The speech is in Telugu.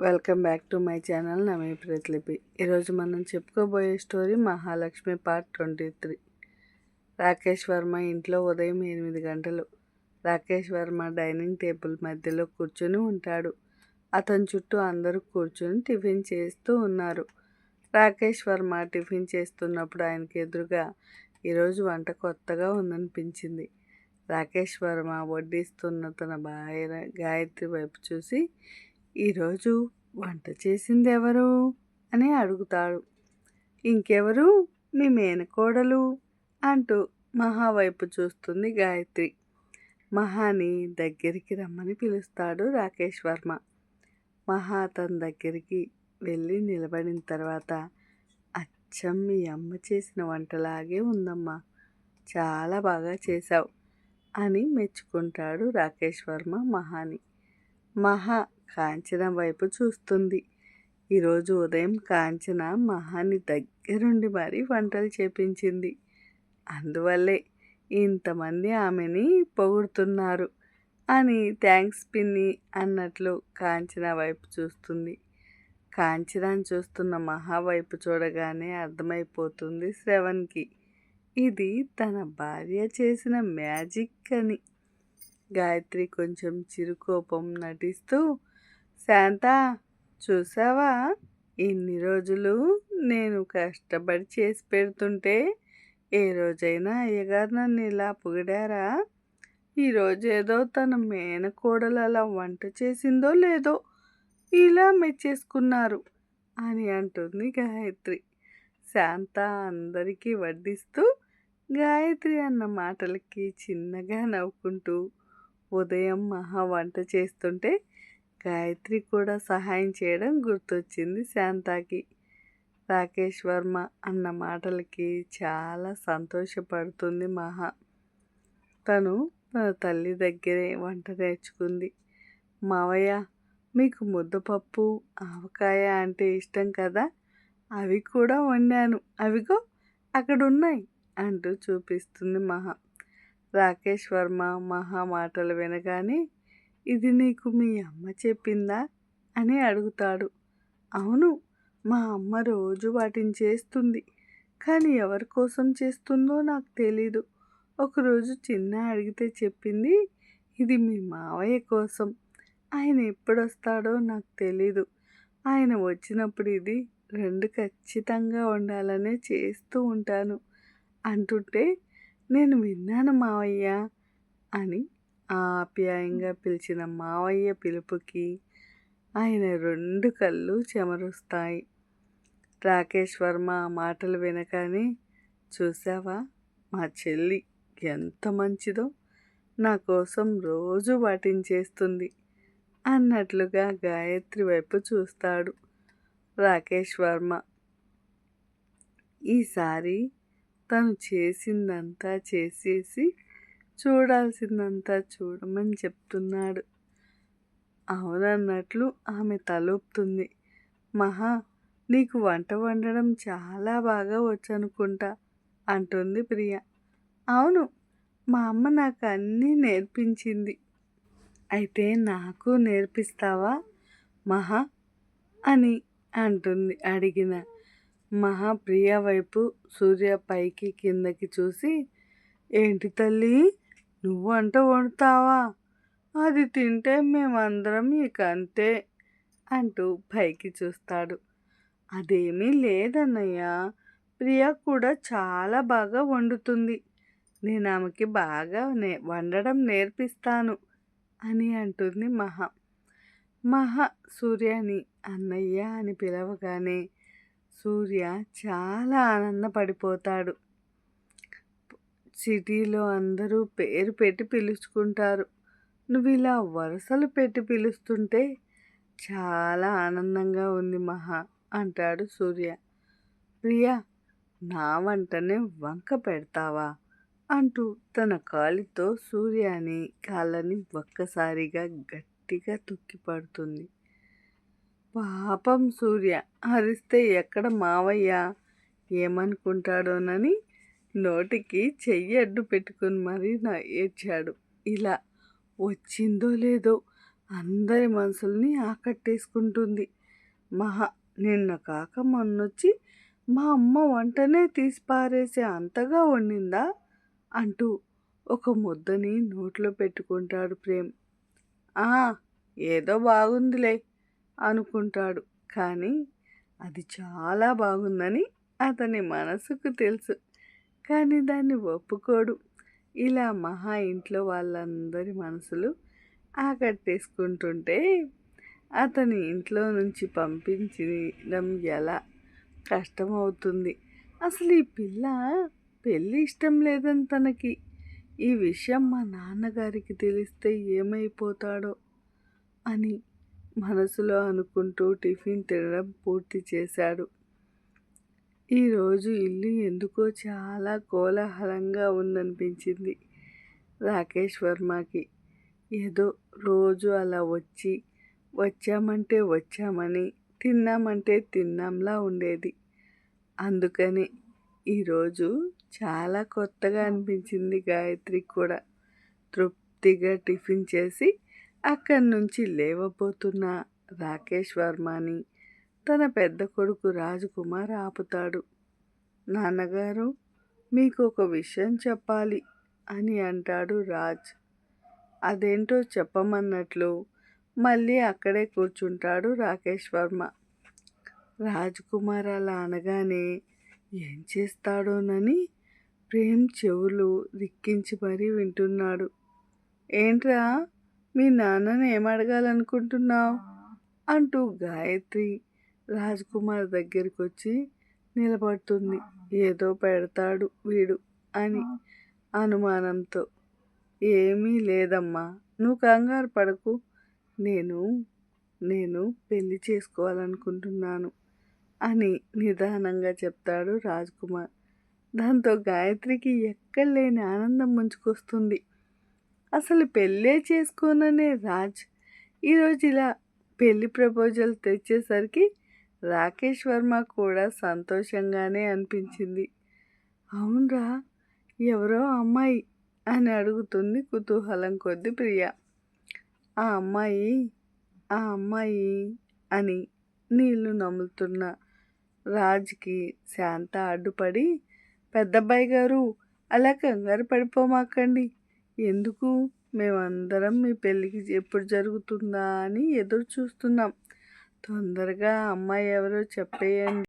Welcome back to my channel నమీ ప్రతిలిపి. ఈరోజు మనం చెప్పుకోబోయే స్టోరీ మహాలక్ష్మి పార్ట్ 23. రాకేష్ వర్మ ఇంట్లో ఉదయం 8 గంటలు. రాకేష్ వర్మ డైనింగ్ టేబుల్ మధ్యలో కూర్చొని ఉంటాడు. అతని చుట్టూ అందరూ కూర్చొని టిఫిన్ చేస్తూ ఉన్నారు. రాకేష్ వర్మ టిఫిన్ చేస్తున్నప్పుడు ఆయనకి ఎదురుగా ఈరోజు వంట కొత్తగా ఉందనిపించింది. రాకేష్ వర్మ వడ్డిస్తున్న తన భార్య గాయత్రి వైపు చూసి, ఈరోజు వంట చేసింది ఎవరు అని అడుగుతాడు. ఇంకెవరు, మీ మేనకోడలు అంటూ మహా వైపు చూస్తుంది గాయత్రి. మహాని దగ్గరికి రమ్మని పిలుస్తాడు రాకేష్ వర్మ. మహా తన దగ్గరికి వెళ్ళి నిలబడిన తర్వాత, అచ్చం మీ అమ్మ చేసిన వంటలాగే ఉందమ్మా, చాలా బాగా చేశావు అని మెచ్చుకుంటాడు రాకేష్ వర్మ మహాని. మహా కాంచన వైపు చూస్తుంది. ఈరోజు ఉదయం కాంచన మహాని దగ్గరుండి మరీ వంటలు చేపించింది. అందువల్లే ఇంతమంది ఆమెని పొగుడుతున్నారు అని థ్యాంక్స్ పిన్ని అన్నట్లు కాంచన వైపు చూస్తుంది. కాంచనాన్ని చూస్తున్న మహా వైపు చూడగానే అర్థమైపోతుంది శ్రవణ్కి, ఇది తన భార్య చేసిన మ్యాజిక్ అని. గాయత్రి కొంచెం చిరుకోపం నటిస్తూ, శాంత, చూసావా, ఇన్ని రోజులు నేను కష్టపడి చేసి పెడుతుంటే ఏ రోజైనా అయ్యగారు నన్ను ఇలా పొగిడారా? ఈరోజు ఏదో తన మేనకోడలు అలా వంట చేసిందో లేదో ఇలా మెచ్చేసుకున్నారు అని అంటుంది గాయత్రి. శాంత అందరికీ వడ్డిస్తూ గాయత్రి అన్న మాటలకి చిన్నగా నవ్వుకుంటూ, ఉదయం మహా వంట చేస్తుంటే గాయత్రి కూడా సహాయం చేయడం గుర్తొచ్చింది శాంతకి. రాకేష్ వర్మ అన్న మాటలకి చాలా సంతోషపడుతుంది మహా. తను తన తల్లి దగ్గరే వంట నేర్చుకుంది. మావయ్య, మీకు ముద్దపప్పు ఆవకాయ అంటే ఇష్టం కదా, అవి కూడా వండాను, అవిగో అక్కడున్నాయి అంటూ చూపిస్తుంది మహా. రాకేష్ వర్మ మహా మాటలు వినగానే, ఇది నీకు మీ అమ్మ చెప్పిందా అని అడుగుతాడు. అవును, మా అమ్మ రోజు వాటిని చేస్తుంది, కానీ ఎవరి కోసం చేస్తుందో నాకు తెలీదు. ఒకరోజు చిన్న అడిగితే చెప్పింది, ఇది మీ మావయ్య కోసం, ఆయన ఎప్పుడొస్తాడో నాకు తెలీదు, ఆయన వచ్చినప్పుడు ఇది 2 ఖచ్చితంగా ఉండాలనే చేస్తూ ఉంటాను అంటుంటే, నేను విన్నాను మావయ్య అని ఆప్యాయంగా పిలిచిన మావయ్య పిలుపుకి ఆయన 2 కళ్ళు చెమరుస్తాయి. రాకేష్ వర్మ ఆ మాటలు వినగానే, చూసావా మా చెల్లి ఎంత మంచిదో, నా కోసం రోజు వాటిని చేస్తుంది అన్నట్లుగా గాయత్రి వైపు చూస్తాడు రాకేష్ వర్మ. ఈసారి తను చేసిందంతా చేసేసి చూడాల్సిందంతా చూడమని చెప్తున్నాడు. అవునన్నట్లు ఆమె తలూపుతుంది. మహా, నీకు వంట వండడం చాలా బాగా వచ్చనుకుంటా అంటుంది ప్రియ. అవును, మా అమ్మ నాకు అన్నీ నేర్పించింది. అయితే నాకు నేర్పిస్తావా మహా అని అంటుంది అడిగిన మహా ప్రియ వైపు. సూర్య పైకి కిందకి చూసి, ఏంటి తల్లి, నువ్వు వంట వండుతావా, అది తింటే మేమందరం ఇక అంతే అంటూ పైకి చూస్తాడు. అదేమీ లేదన్నయ్య, ప్రియ కూడా చాలా బాగా వండుతుంది, నేను ఆమెకి బాగా వండడం నేర్పిస్తాను అని అంటుంది మహా. మహా సూర్యని అన్నయ్య అని పిలవగానే సూర్య చాలా ఆనందపడిపోతాడు. సిటీలో అందరూ పేరు పెట్టి పిలుచుకుంటారు, నువ్వు ఇలా వరుసలు పెట్టి పిలుస్తుంటే చాలా ఆనందంగా ఉంది మహా అంటాడు సూర్య. ప్రియా, నా వంటనే వంక పెడతావా అంటూ తన కాలితో సూర్యని కాళ్ళని ఒక్కసారిగా గట్టిగా తొక్కి పడుతుంది. పాపం సూర్య అరిస్తే ఎక్కడ మావయ్య ఏమనుకుంటాడోనని నోటికి చెయ్యి అడ్డు పెట్టుకుని మరీ ఏడ్చాడు. ఇలా వచ్చిందో లేదో అందరి మనసుల్ని ఆకట్టేసుకుంటుంది. మహా నిన్న కాక మొన్నొచ్చి మా అమ్మ వంటనే తీసి పారేసే అంతగా వండిందా అంటూ ఒక ముద్దని నోట్లో పెట్టుకుంటాడు ప్రేమ్. ఆ, ఏదో బాగుందిలే అనుకుంటాడు. కానీ అది చాలా బాగుందని అతని మనసుకు తెలుసు. కానీ దాన్ని ఒప్పుకోడు. ఇలా మహా ఇంట్లో వాళ్ళందరి మనసులు ఆకట్టేసుకుంటుంటే అతని ఇంట్లో నుంచి పంపించడం ఎలా కష్టమవుతుంది. అసలు ఈ పిల్ల పెళ్ళి ఇష్టం లేదని తనకి ఈ విషయం మా నాన్నగారికి తెలిస్తే ఏమైపోతాడో అని మనసులో అనుకుంటూ టిఫిన్ తినడం పూర్తి చేశాడు. ఈరోజు ఇల్లు ఎందుకో చాలా కోలాహలంగా ఉందనిపించింది రాకేష్ వర్మకి. ఏదో రోజు అలా వచ్చామంటే వచ్చామని, తిన్నామంటే తిన్నాంలా ఉండేది. అందుకని ఈరోజు చాలా కొత్తగా అనిపించింది గాయత్రికి కూడా. తృప్తిగా టిఫిన్ చేసి అక్కడి నుంచి లేవబోతున్న రాకేష్ వర్మని తన పెద్ద కొడుకు రాజకుమార్ ఆపుతాడు. నాన్నగారు, మీకు ఒక విషయం చెప్పాలి అని అంటాడు రాజ్. అదేంటో చెప్పమన్నట్లు మళ్ళీ అక్కడే కూర్చుంటాడు రాకేష్ వర్మ. రాజకుమార్ అలా అనగానే ఏం చేస్తాడోనని ప్రేమ్ చెవులు రిక్కించి మరీ వింటున్నాడు. ఏంట్రా, మీ నాన్నని ఏమడగాలనుకుంటున్నావు అంటూ గాయత్రి రాజ్కుమార్ దగ్గరికి వచ్చి నిలబడుతుంది. ఏదో పెడతాడు వీడు అని అనుమానంతో. ఏమీ లేదమ్మా, నువ్వు కంగారు పడకు. నేను పెళ్లి చేసుకోవాలనుకుంటున్నాను అని నిదానంగా చెప్తాడు రాజ్కుమార్. దాంతో గాయత్రికి ఎక్కడలేని ఆనందం ముంచుకొస్తుంది. అసలు పెళ్ళే చేసుకోననే రాజ్ ఈరోజు ఇలా పెళ్లి ప్రపోజల్ తెచ్చేసరికి రాకేష్ వర్మ కూడా సంతోషంగానే అనిపించింది. అవునరా, ఎవరో అమ్మాయి అని అడుగుతుంది కుతూహలం కొద్ది ప్రియ. ఆ అమ్మాయి అని నీళ్లు నములుతున్న రాజ్కి శాంత అడ్డుపడి, పెద్దబ్బాయి గారు, అలా కంగారు పడిపోమాకండి. ఎందుకు, మేమందరం మీ పెళ్ళికి ఎప్పుడు జరుగుతుందా అని ఎదురు చూస్తున్నాం. తొందరగా అమ్మాయి ఎవరో చెప్పేయండి